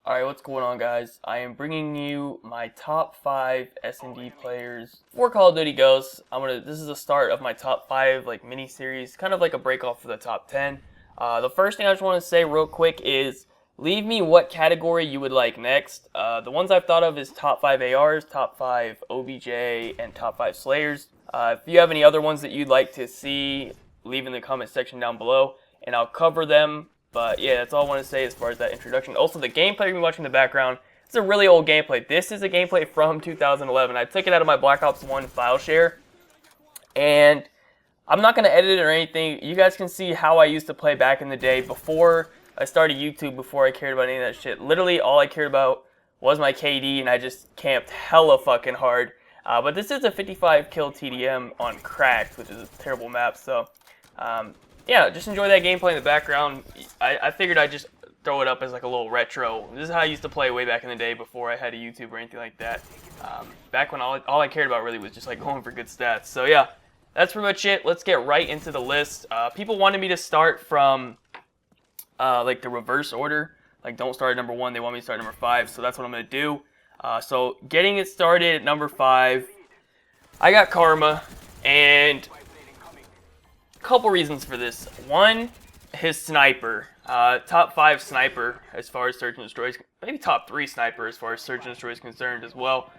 Alright, what's going on, guys? I am bringing you my top 5 S&D players for Call of Duty Ghosts. This is the start of my top 5 mini series, kind of like a break off for the top 10. The first thing I just want to say real quick is leave me what category you would like next. The ones I've thought of is top 5 ARs, top 5 OBJ, and top 5 Slayers. If you have any other ones that you'd like to see, leave in the comment section down below, and I'll cover them. But yeah, that's all I want to say as far as that introduction. Also, the gameplay you're watching in the background, it's a really old gameplay. This is a gameplay from 2011. I took it out of my Black Ops 1 file share, and I'm not going to edit it or anything. You guys can see how I used to play back in the day before I started YouTube, before I cared about any of that shit. Literally, all I cared about was my KD, and I just camped hella fucking hard. But this is a 55 kill TDM on Cracked, which is a terrible map, so yeah, just enjoy that gameplay in the background. I figured I'd just throw it up as like a little retro. This is how I used to play way back in the day before I had a YouTube or anything like that. Back when all I cared about really was just like going for good stats. So yeah, that's pretty much it. Let's get right into the list. People wanted me to start from like the reverse order. Like, don't start at number 1. They want me to start at number 5. So that's what I'm going to do. So getting it started at number 5, I got Karma, and couple reasons for this. One, his sniper. Top 5 sniper as far as search and destroy. Maybe top 3 sniper as far as search and destroy is concerned as well.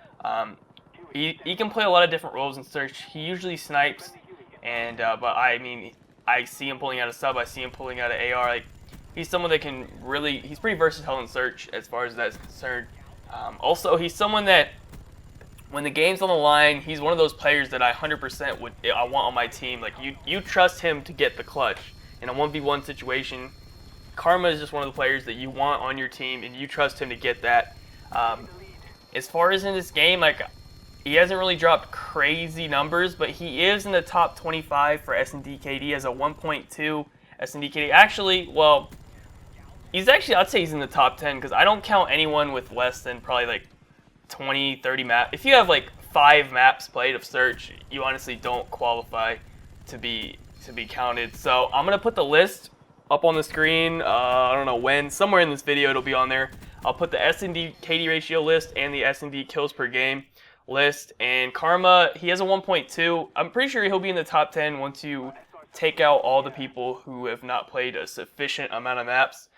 He can play a lot of different roles in search. He usually snipes, and but I mean, I see him pulling out a sub. I see him pulling out an AR. Like, he's someone that can really. He's pretty versatile in search as far as that's concerned. Also, he's someone that, when the game's on the line, he's one of those players that I 100% I want on my team. Like, you trust him to get the clutch in a 1v1 situation. Karma is just one of the players that you want on your team, and you trust him to get that. As far as in this game, like, he hasn't really dropped crazy numbers, but he is in the top 25 for S&D KD as a 1.2 S&D KD. Actually, well, I'd say he's in the top 10, because I don't count anyone with less than probably like 20, 30 maps. If you have like 5 maps played of search, you honestly don't qualify to be counted. So I'm gonna put the list up on the screen. I don't know when, somewhere in this video it'll be on there. I'll put the S&D KD ratio list and the S&D kills per game list. And Karma, he has a 1.2. I'm pretty sure he'll be in the top 10 once you take out all the people who have not played a sufficient amount of maps.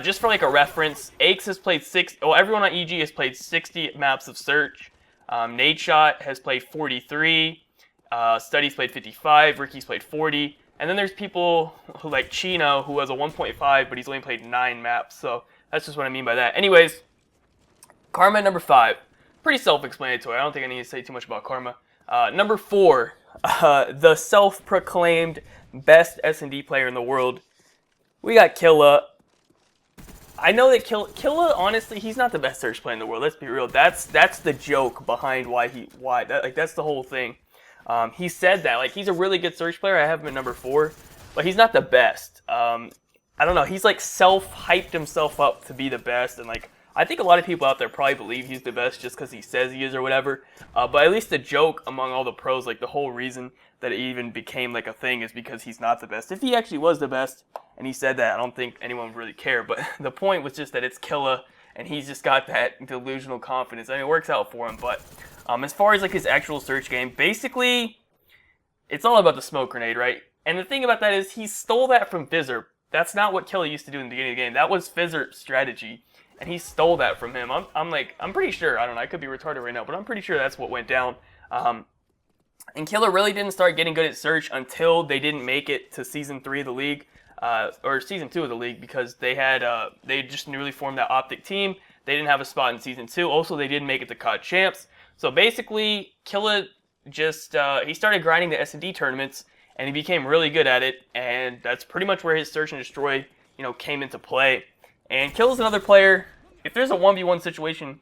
Just for like a reference, Aches has played everyone on EG has played 60 maps of search. Nadeshot has played 43. Study's played 55. Ricky's played 40. And then there's people who, like Chino, who has a 1.5, but he's only played 9 maps. So that's just what I mean by that. Anyways, Karma at number 5. Pretty self-explanatory. I don't think I need to say too much about Karma. Number 4, the self-proclaimed best S&D player in the world. We got Killa. I know that Killa, honestly, he's not the best search player in the world. Let's be real. That's the joke behind that's the whole thing. He said that, like, he's a really good search player. I have him at number 4, but he's not the best. I don't know. He's like self-hyped himself up to be the best, and like, I think a lot of people out there probably believe he's the best just because he says he is or whatever. But at least the joke among all the pros, like the whole reason that it even became like a thing, is because he's not the best. If he actually was the best and he said that, I don't think anyone would really care. But the point was just that it's Killa, and he's just got that delusional confidence. I mean, it works out for him. But as far as like his actual search game, basically, it's all about the smoke grenade, right? And the thing about that is he stole that from Fizzer. That's not what Killa used to do in the beginning of the game. That was Fizzer's strategy. And he stole that from him. I'm pretty sure, I don't know, I could be retarded right now, but I'm pretty sure that's what went down. And Killa really didn't start getting good at search until they didn't make it to Season 3 of the league, or Season 2 of the league, because they just newly formed that Optic team. They didn't have a spot in Season 2. Also, they didn't make it to COD Champs. So basically, Killa just, he started grinding the S&D tournaments, and he became really good at it, and that's pretty much where his search and destroy, came into play. And Killa's another player. If there's a 1v1 situation,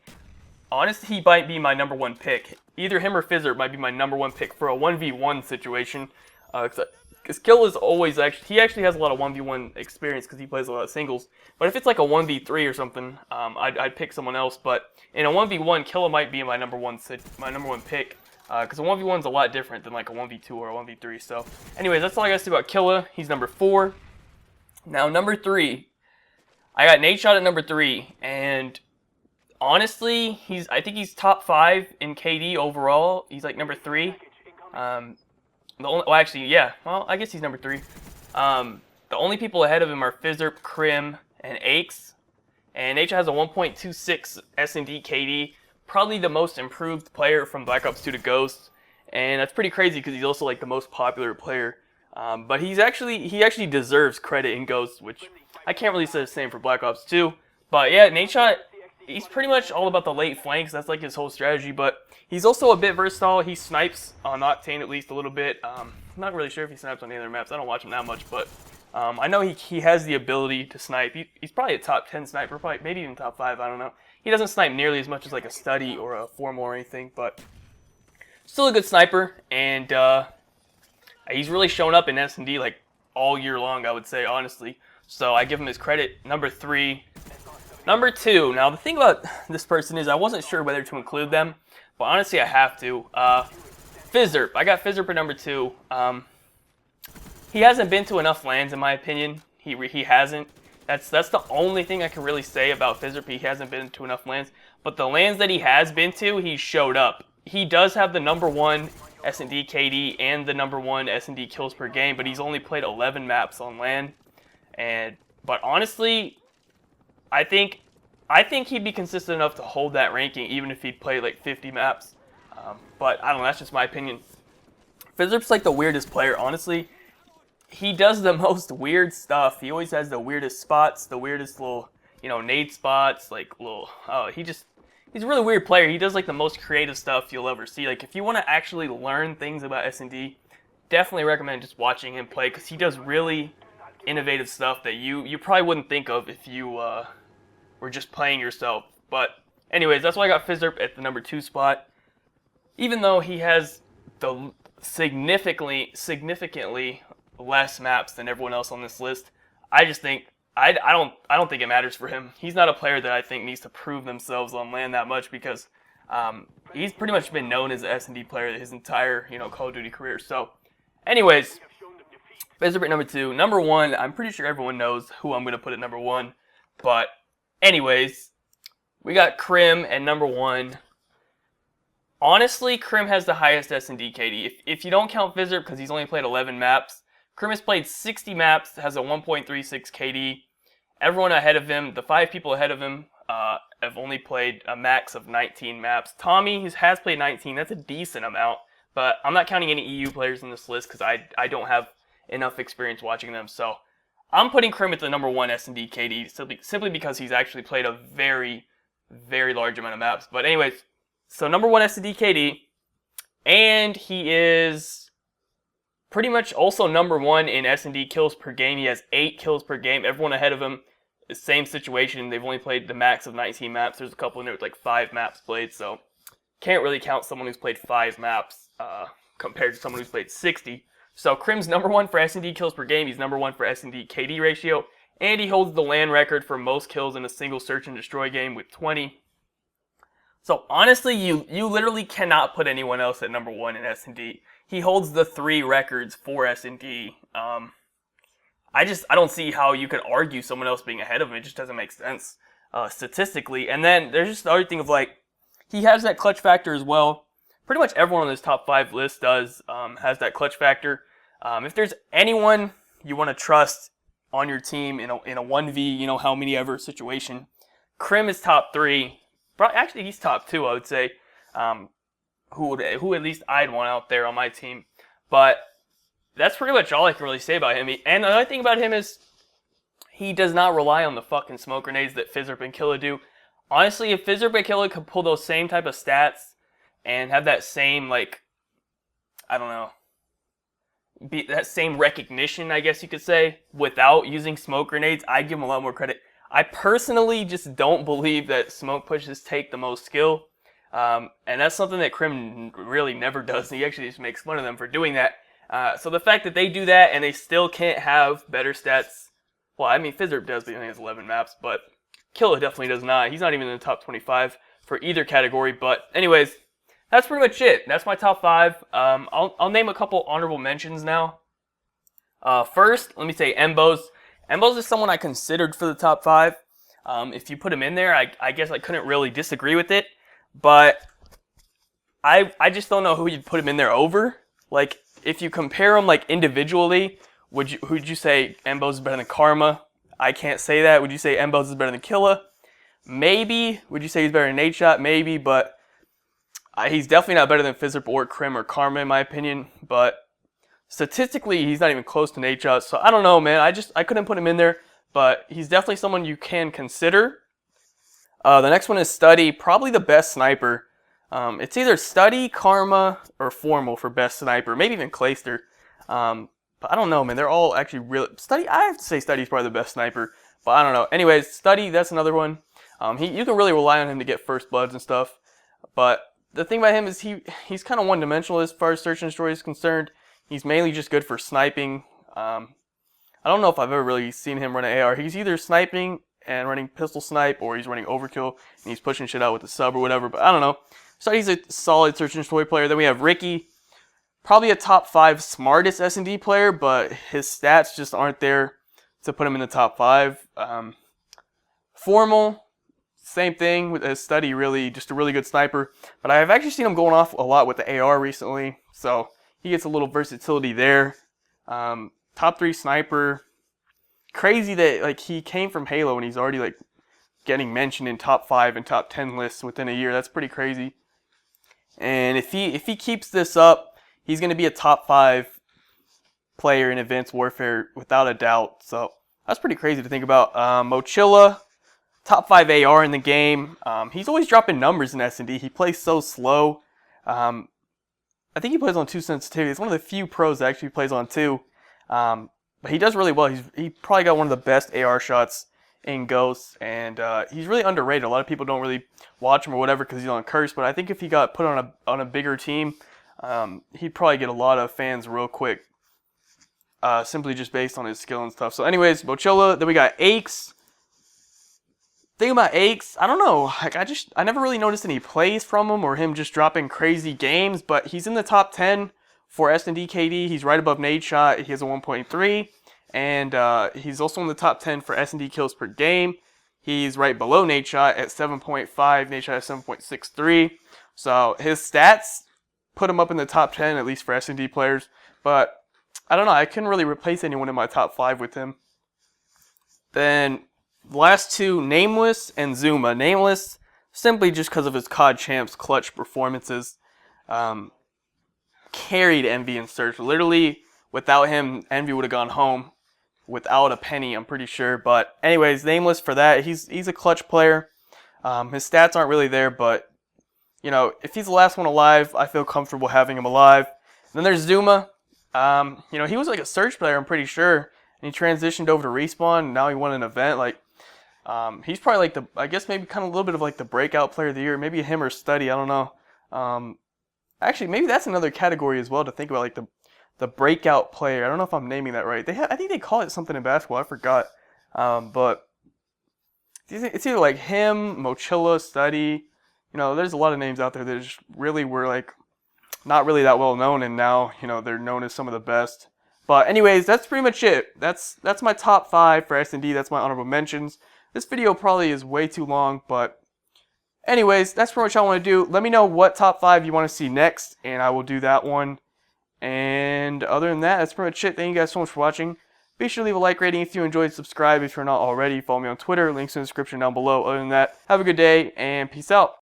honestly, he might be my number 1 pick. Either him or Fizzer might be my number 1 pick for a 1v1 situation. Because Killa's always he actually has a lot of 1v1 experience because he plays a lot of singles. But if it's like a 1v3 or something, I'd pick someone else. But in a 1v1, Killa might be my number one pick. Because a 1v1's a lot different than like a 1v2 or a 1v3. So anyways, that's all I got to say about Killa. He's number 4. Now number 3. I got Nadeshot at number 3, and honestly, I think he's top 5 in KD overall. He's like number 3. Well, actually, yeah. Well, I guess he's number 3. The only people ahead of him are Fizzerp, Krim, and Aches. And H has a 1.26 S&D KD. Probably the most improved player from Black Ops 2 to Ghost. And that's pretty crazy because he's also like the most popular player. But he actually deserves credit in Ghost, which I can't really say the same for Black Ops 2. But yeah, Nadeshot, he's pretty much all about the late flanks. That's like his whole strategy. But he's also a bit versatile. He snipes on Octane at least a little bit. I'm not really sure if he snipes on the other maps. I don't watch him that much, but I know he has the ability to snipe. He's probably a top 10 sniper, probably maybe even top 5. I don't know. He doesn't snipe nearly as much as like a Study or a Formal or anything, but still a good sniper. And he's really shown up in S&D like all year long, I would say, honestly. So I give him his credit. Number 3. Number 2. Now the thing about this person is I wasn't sure whether to include them, but honestly I have to. Fizzerp. I got Fizzerp at number 2. He hasn't been to enough lands in my opinion. He hasn't. That's the only thing I can really say about Fizzerp. He hasn't been to enough lands. But the lands that he has been to, he showed up. He does have the number 1 S&D KD and the number 1 S&D kills per game, but he's only played 11 maps on LAN. But honestly, I think he'd be consistent enough to hold that ranking even if he'd played like 50 maps. But I don't know, that's just my opinion. Fizzerp's like the weirdest player, honestly. He does the most weird stuff. He always has the weirdest spots, the weirdest little, nade spots, like little, he's a really weird player. He does like the most creative stuff you'll ever see. Like if you want to actually learn things about S&D, definitely recommend just watching him play because he does really innovative stuff that you probably wouldn't think of if you were just playing yourself. But anyways, that's why I got Fizzerp at the number 2 spot. Even though he has the significantly less maps than everyone else on this list, I just think I don't think it matters for him. He's not a player that I think needs to prove themselves on LAN that much because he's pretty much been known as an S&D player his entire Call of Duty career. So, anyways, Fizzerp at number 2. Number 1, I'm pretty sure everyone knows who I'm gonna put at number 1. But anyways, we got Krim at number 1. Honestly, Krim has the highest S&D KD. If you don't count Fizzerp because he's only played 11 maps, Krim has played 60 maps, has a 1.36 KD. Everyone ahead of him, the 5 people ahead of him, have only played a max of 19 maps. Tommy has played 19. That's a decent amount, but I'm not counting any EU players in this list because I don't have enough experience watching them. So I'm putting Krim at the number 1 S&D KD simply because he's actually played a very, very large amount of maps. But anyways, so number 1 S&D KD, and he is pretty much also number 1 in S&D kills per game. He has 8 kills per game. Everyone ahead of him, the same situation. They've only played the max of 19 maps. There's a couple in there with like 5 maps played, so can't really count someone who's played 5 maps compared to someone who's played 60. So Krim's number 1 for S&D kills per game. He's number 1 for S&D KD ratio, and he holds the LAN record for most kills in a single search and destroy game with 20. So honestly, you literally cannot put anyone else at number 1 in S&D. He holds the 3 records for S&D. I don't see how you could argue someone else being ahead of him. It just doesn't make sense statistically. And then there's just the other thing of like, he has that clutch factor as well. Pretty much everyone on this top 5 list has that clutch factor. If there's anyone you want to trust on your team in a 1v, how many ever situation, Krim is top 3. Actually, he's top 2, I would say. Who at least I'd want out there on my team. But that's pretty much all I can really say about him. And the other thing about him is he does not rely on the fucking smoke grenades that Fizzerp and Killa do. Honestly, if Fizzerp and Killa could pull those same type of stats and have that same, like, I don't know, that same recognition, I guess you could say, without using smoke grenades, I'd give him a lot more credit. I personally just don't believe that smoke pushes take the most skill. And that's something that Krim really never does. He actually just makes fun of them for doing that. So the fact that they do that and they still can't have better stats, well, I mean, Fizzerp does, but he only has 11 maps, but Killa definitely does not. He's not even in the top 25 for either category. But anyways, that's pretty much it. That's my top 5. I'll name a couple honorable mentions now. First, let me say Embos. Embos is someone I considered for the top 5. If you put him in there, I guess I couldn't really disagree with it, but I just don't know who you'd put him in there over. Like, if you compare them like individually, who'd you say Embos is better than Karma? I can't say that. Would you say Embos is better than Killa? Maybe. Would you say he's better than Nate Shot? Maybe, but he's definitely not better than Fizzip or Krim or Karma in my opinion. But statistically, he's not even close to Nate Shot. So I don't know, man. I couldn't put him in there, but he's definitely someone you can consider. The next one is Study, probably the best sniper. It's either Study, Karma, or Formal for best sniper. Maybe even Clayster. But I don't know, man. They're all actually real. Study, I have to say Study's probably the best sniper. But I don't know. Anyways, Study, that's another one. You can really rely on him to get first bloods and stuff. But the thing about him is he's kind of one-dimensional as far as search and destroy is concerned. He's mainly just good for sniping. I don't know if I've ever really seen him run an AR. He's either sniping and running pistol snipe, or he's running overkill and he's pushing shit out with the sub or whatever. But I don't know. So he's a solid search and destroy player. Then we have Ricky, probably a top 5 smartest S&D player, but his stats just aren't there to put him in the top 5. Formal, same thing with his Study, really just a really good sniper. But I've actually seen him going off a lot with the AR recently, so he gets a little versatility there. Top 3 sniper. Crazy that like he came from Halo and he's already like getting mentioned in top 5 and top 10 lists within a year. That's pretty crazy. And if he keeps this up, he's going to be a top 5 player in Advanced Warfare without a doubt. So that's pretty crazy to think about. Mochilla, top 5 AR in the game. He's always dropping numbers in S&D. He plays so slow. I think he plays on 2 sensitivity. It's one of the few pros that actually plays on 2. But he does really well. He probably got one of the best AR shots in Ghosts, and he's really underrated. A lot of people don't really watch him or whatever because he's on Curse, but I think if he got put on a bigger team, he'd probably get a lot of fans real quick, simply just based on his skill and stuff. So anyways, Mochilla. Then we got Aches. Thing about Aches, I don't know. Like I never really noticed any plays from him or him just dropping crazy games, but he's in the top 10 for S&D KD. He's right above Nade Shot. He has a 1.3. And he's also in the top 10 for S&D kills per game. He's right below Nade Shot at 7.5. Nade Shot at 7.63. So his stats put him up in the top 10, at least for S&D players. But I don't know. I couldn't really replace anyone in my top 5 with him. Then the last 2, Nameless and Zuma. Nameless, simply just because of his COD Champs clutch performances. Carried Envy in Search. Literally, without him, Envy would have gone home without a penny, I'm pretty sure. But anyways, Nameless for that. He's a clutch player. His stats aren't really there, but you know, if he's the last one alive, I feel comfortable having him alive. And then there's Zuma. You know, he was like a Search player, I'm pretty sure, and he transitioned over to Respawn. And now he won an event. Like, he's probably like I guess maybe kind of a little bit of like the breakout player of the year. Maybe him or Study. I don't know. Actually, maybe that's another category as well to think about, like the breakout player. I don't know if I'm naming that right. I think they call it something in basketball. I forgot. But it's either like him, Mochilla, Study. You know, there's a lot of names out there that just really were like not really that well known, and now you know they're known as some of the best. But anyways, that's pretty much it. That's my top 5 for S&D. That's my honorable mentions. This video probably is way too long, but anyways, that's pretty much all I want to do. Let me know what top 5 you want to see next, and I will do that one. And other than that, that's pretty much it. Thank you guys so much for watching. Be sure to leave a like rating if you enjoyed. Subscribe if you're not already. Follow me on Twitter. Links in the description down below. Other than that, have a good day, and peace out.